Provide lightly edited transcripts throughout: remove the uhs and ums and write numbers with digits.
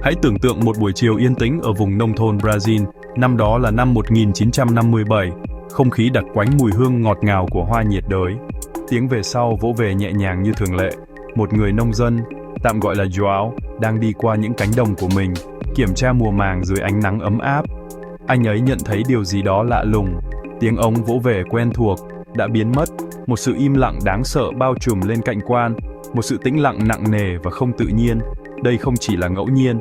Hãy tưởng tượng một buổi chiều yên tĩnh ở vùng nông thôn Brazil, năm đó là năm 1957, không khí đặc quánh mùi hương ngọt ngào của hoa nhiệt đới. Tiếng về sau vỗ về nhẹ nhàng như thường lệ. Một người nông dân, tạm gọi là João, đang đi qua những cánh đồng của mình, kiểm tra mùa màng dưới ánh nắng ấm áp. Anh ấy nhận thấy điều gì đó lạ lùng. Tiếng ống vỗ về quen thuộc đã biến mất, một sự im lặng đáng sợ bao trùm lên cảnh quan, một sự tĩnh lặng nặng nề và không tự nhiên. Đây không chỉ là ngẫu nhiên.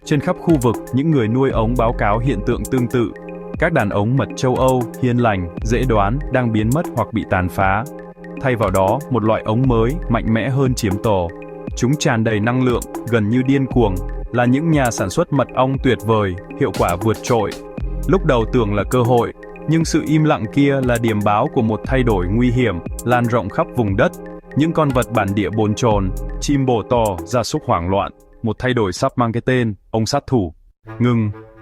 Trên khắp khu vực, những người nuôi ống báo cáo hiện tượng tương tự. Các đàn ống mật châu Âu, hiền lành, dễ đoán, đang biến mất hoặc bị tàn phá. Thay vào đó, một loại ống mới, mạnh mẽ hơn chiếm tổ. Chúng tràn đầy năng lượng, gần như điên cuồng, là những nhà sản xuất mật ong tuyệt vời, hiệu quả vượt trội. Lúc đầu tưởng là cơ hội, nhưng sự im lặng kia là điềm báo của một thay đổi nguy hiểm, lan rộng khắp vùng đất. Những con vật bản địa bồn chồn, chim bồ to, gia súc hoảng loạn. Một thay đổi sắp mang cái tên, ông sát thủ.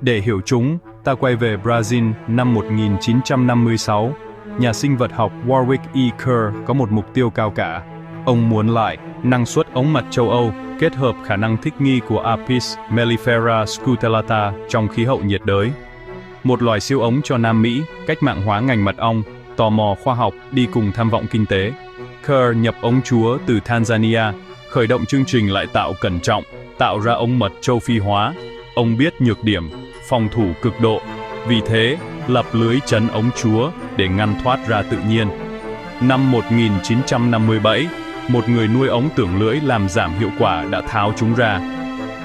Để hiểu chúng, ta quay về Brazil năm 1956. Nhà sinh vật học Warwick E. Kerr có một mục tiêu cao cả. Ông muốn lại năng suất ống mật châu Âu kết hợp khả năng thích nghi của Apis mellifera scutellata trong khí hậu nhiệt đới. Một loài siêu ống cho Nam Mỹ, cách mạng hóa ngành mật ong, tò mò khoa học đi cùng tham vọng kinh tế. Kerr nhập ống chúa từ Tanzania, khởi động chương trình lại tạo cẩn trọng, tạo ra ống mật châu Phi hóa. Ông biết nhược điểm, phòng thủ cực độ, vì thế lập lưới trấn ống chúa để ngăn thoát ra tự nhiên. Năm 1957, một người nuôi ống tưởng lưỡi làm giảm hiệu quả đã tháo chúng ra.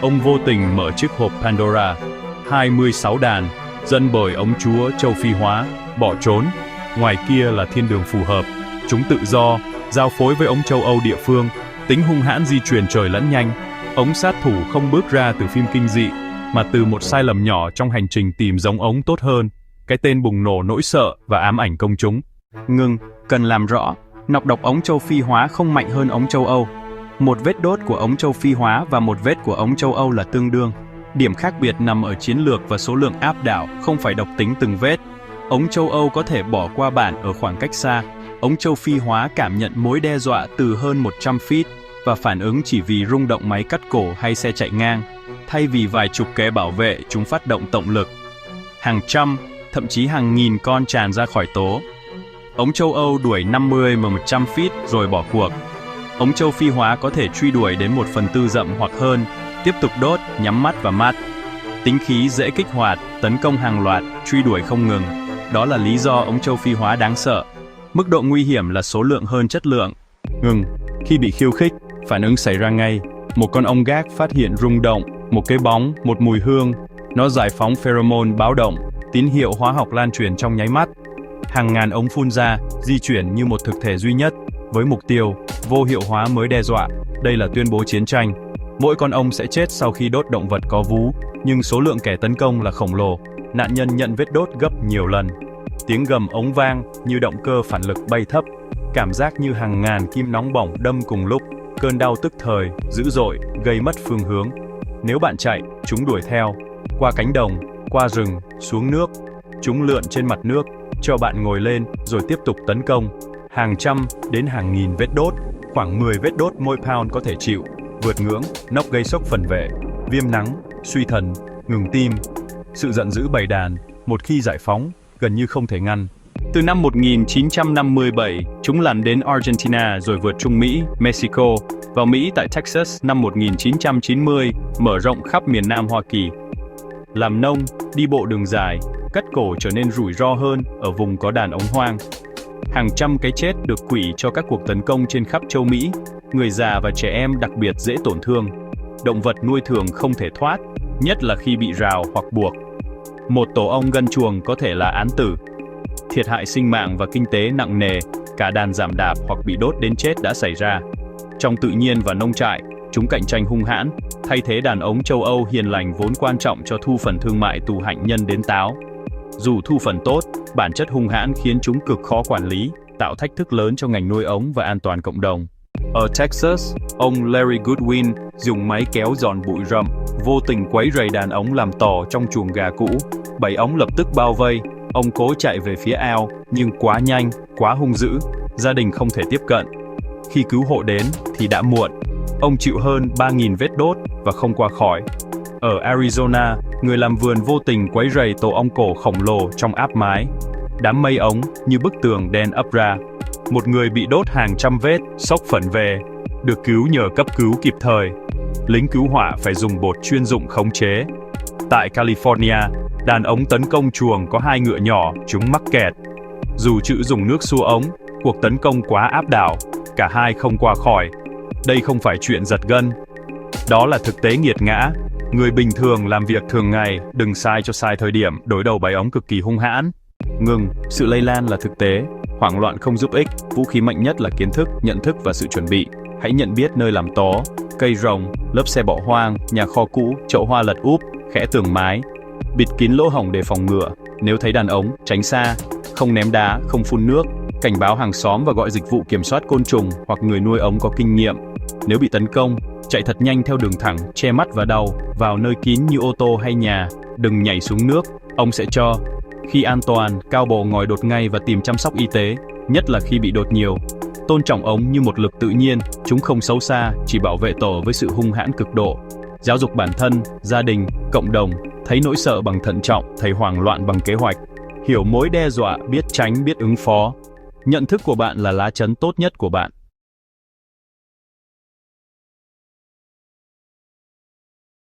Ông vô tình mở chiếc hộp Pandora, 26 đàn, dẫn bởi ống chúa châu Phi hóa, bỏ trốn. Ngoài kia là thiên đường phù hợp, chúng tự do, giao phối với ống châu Âu địa phương, tính hung hãn di chuyển trời lẫn nhanh. Ống sát thủ không bước ra từ phim kinh dị, mà từ một sai lầm nhỏ trong hành trình tìm giống ống tốt hơn. Cái tên bùng nổ nỗi sợ và ám ảnh công chúng. Cần làm rõ, nọc độc ống châu Phi hóa không mạnh hơn ống châu Âu. Một vết đốt của ống châu Phi hóa và một vết của ống châu Âu là tương đương. Điểm khác biệt nằm ở chiến lược và số lượng áp đảo, không phải độc tính từng vết. Ống châu Âu có thể bỏ qua bản ở khoảng cách xa. Ống châu Phi hóa cảm nhận mối đe dọa từ hơn 100 feet và phản ứng chỉ vì rung động máy cắt cổ hay xe chạy ngang. Thay vì vài chục kẽ bảo vệ, chúng phát động tổng lực. Hàng trăm, thậm chí hàng nghìn con tràn ra khỏi tố. Ống châu Âu đuổi 50 mà 100 feet rồi bỏ cuộc. Ống châu Phi hóa có thể truy đuổi đến 1/4 dặm hoặc hơn, tiếp tục đốt, nhắm mắt và mắt. Tính khí dễ kích hoạt, tấn công hàng loạt, truy đuổi không ngừng. Đó là lý do ống châu Phi hóa đáng sợ. Mức độ nguy hiểm là số lượng hơn chất lượng. Khi bị khiêu khích, phản ứng xảy ra ngay. Một con ong gác phát hiện rung động, một cái bóng, một mùi hương. Nó giải phóng pheromone báo động, tín hiệu hóa học lan truyền trong nháy mắt. Hàng ngàn ống phun ra, di chuyển như một thực thể duy nhất, với mục tiêu, vô hiệu hóa mới đe dọa. Đây là tuyên bố chiến tranh. Mỗi con ong sẽ chết sau khi đốt động vật có vú, nhưng số lượng kẻ tấn công là khổng lồ. Nạn nhân nhận vết đốt gấp nhiều lần. Tiếng gầm ống vang như động cơ phản lực bay thấp. Cảm giác như hàng ngàn kim nóng bỏng đâm cùng lúc. Cơn đau tức thời, dữ dội, gây mất phương hướng. Nếu bạn chạy, chúng đuổi theo. Qua cánh đồng, qua rừng, xuống nước. Chúng lượn trên mặt nước, cho bạn ngồi lên, rồi tiếp tục tấn công. Hàng trăm đến hàng nghìn vết đốt, khoảng 10 vết đốt mỗi pound có thể chịu. Vượt ngưỡng, nóc gây sốc phần vệ, viêm nắng, suy thần, ngừng tim. Sự giận dữ bầy đàn, một khi giải phóng, gần như không thể ngăn. Từ năm 1957, chúng lặn đến Argentina rồi vượt Trung Mỹ, Mexico, vào Mỹ tại Texas năm 1990, mở rộng khắp miền Nam Hoa Kỳ. Làm nông, đi bộ đường dài, cắt cổ trở nên rủi ro hơn ở vùng có đàn ống hoang. Hàng trăm cái chết được quỹ cho các cuộc tấn công trên khắp châu Mỹ, người già và trẻ em đặc biệt dễ tổn thương. Động vật nuôi thường không thể thoát, nhất là khi bị rào hoặc buộc. Một tổ ong gân chuồng có thể là án tử. Thiệt hại sinh mạng và kinh tế nặng nề, cả đàn giảm đạp hoặc bị đốt đến chết đã xảy ra. Trong tự nhiên và nông trại, chúng cạnh tranh hung hãn, thay thế đàn ống châu Âu hiền lành vốn quan trọng cho thu phần thương mại từ hạnh nhân đến táo. Dù thu phần tốt, bản chất hung hãn khiến chúng cực khó quản lý, tạo thách thức lớn cho ngành nuôi ống và an toàn cộng đồng. Ở Texas, ông Larry Goodwin dùng máy kéo dọn bụi rậm, vô tình quấy rầy đàn ống làm tò trong chuồng gà cũ. Bầy ống lập tức bao vây, ông cố chạy về phía ao, nhưng quá nhanh, quá hung dữ, gia đình không thể tiếp cận. Khi cứu hộ đến thì đã muộn. Ông chịu hơn 3.000 vết đốt và không qua khỏi. Ở Arizona, người làm vườn vô tình quấy rầy tổ ong cổ khổng lồ trong áp mái. Đám mây ống như bức tường đen ấp ra. Một người bị đốt hàng trăm vết, sốc phẩn về, được cứu nhờ cấp cứu kịp thời. Lính cứu hỏa phải dùng bột chuyên dụng khống chế. Tại California, đàn ống tấn công chuồng có 2 ngựa nhỏ, chúng mắc kẹt. Dù chữ dùng nước xua ống, cuộc tấn công quá áp đảo, cả hai không qua khỏi. Đây không phải chuyện giật gân. Đó là thực tế nghiệt ngã. Người bình thường làm việc thường ngày, đừng sai cho sai thời điểm, đối đầu bầy ống cực kỳ hung hãn. Ngừng, sự lây lan là thực tế, hoảng loạn không giúp ích, vũ khí mạnh nhất là kiến thức, nhận thức và sự chuẩn bị. Hãy nhận biết nơi làm tó, cây rồng, lớp xe bỏ hoang, nhà kho cũ, chậu hoa lật úp, khẽ tường mái. Bịt kín lỗ hổng để phòng ngừa, nếu thấy đàn ống, tránh xa, không ném đá, không phun nước, cảnh báo hàng xóm và gọi dịch vụ kiểm soát côn trùng hoặc người nuôi ống có kinh nghiệm. Nếu bị tấn công, chạy thật nhanh theo đường thẳng, che mắt và đầu, vào nơi kín như ô tô hay nhà, đừng nhảy xuống nước, ông sẽ cho. Khi an toàn, cao bồ ngồi đột ngay và tìm chăm sóc y tế, nhất là khi bị đột nhiều. Tôn trọng ống như một lực tự nhiên, chúng không xấu xa, chỉ bảo vệ tổ với sự hung hãn cực độ. Giáo dục bản thân, gia đình, cộng đồng, thấy nỗi sợ bằng thận trọng, thấy hoảng loạn bằng kế hoạch. Hiểu mối đe dọa, biết tránh, biết ứng phó. Nhận thức của bạn là lá chắn tốt nhất của bạn.